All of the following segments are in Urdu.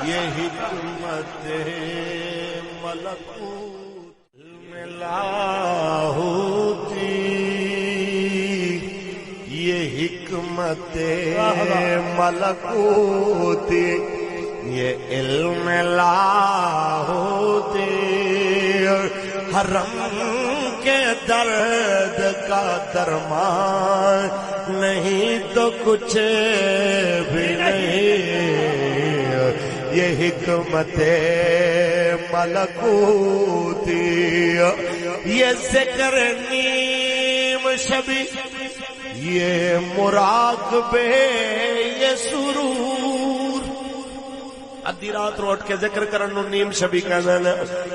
یہ حکمت ملکوت میں لاہوتی، یہ حکمت ملکوتی، یہ علم لاہوتی، حرم کے درد کا درمان نہیں تو کچھ بھی نہیں، یہ حکمت ملکوتی، یہ ذکر نیم شبی، یہ مراقبے، یہ سرور، ادھی رات روٹ کے ذکر کرن نیم شبی کہندے،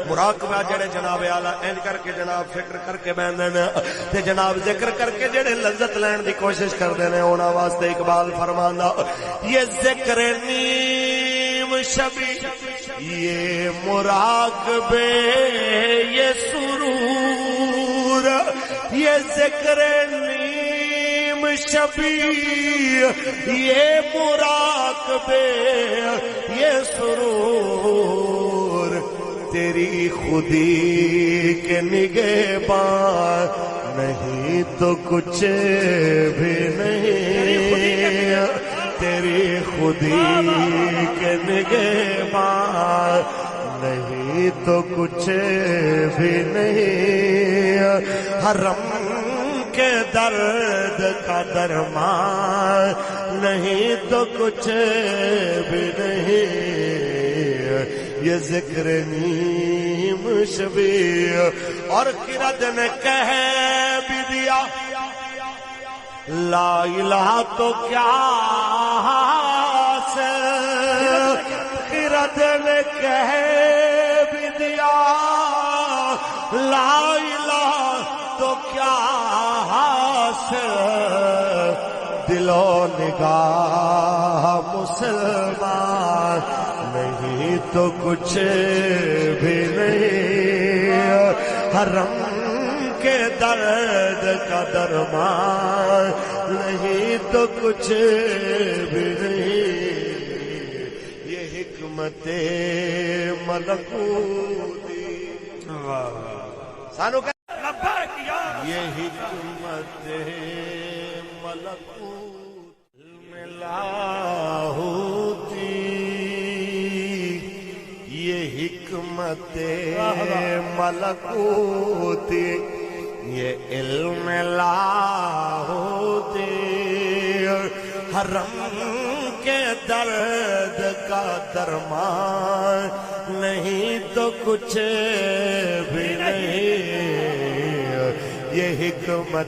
مراقبہ جڑے جناب اعلی این کر کے جناب فکر کر کے بیندے تے جناب ذکر کر کے جڑے لذت لین دی کوشش کردے نے انہاں واسطے اقبال فرماندا، یہ ذکر نیم شبی، یہ مراقبے، یہ سرور، یہ ذکر نیم شبی، یہ مراقبے، یہ سرور، تیری خودی کے نگہباں نہیں تو کچھ بھی نہیں، تیری خودی کے نگہباں نہیں تو کچھ بھی نہیں، حرم کے درد کا درمان نہیں تو کچھ بھی نہیں، یہ ذکر نیم شبی، اور خرد نے کہہ بھی دیا لا الہ تو کیا حاصل، خرد نے کہہ بھی دیا لا الہ تو کیا حاصل، دل و نگاہ مسلمان نہیں تو کچھ بھی نہیں، حرم کے درد کا درمان نہیں تو کچھ بھی نہیں، یہ حکمت ملکوتی، سانو یہ حکمت ملکوت میں لاہوتی، یہ حکمت ملکوتی، یہ علم لاہوتی، حرم کے درد کا درمان نہیں تو کچھ بھی نہیں، یہ حکمت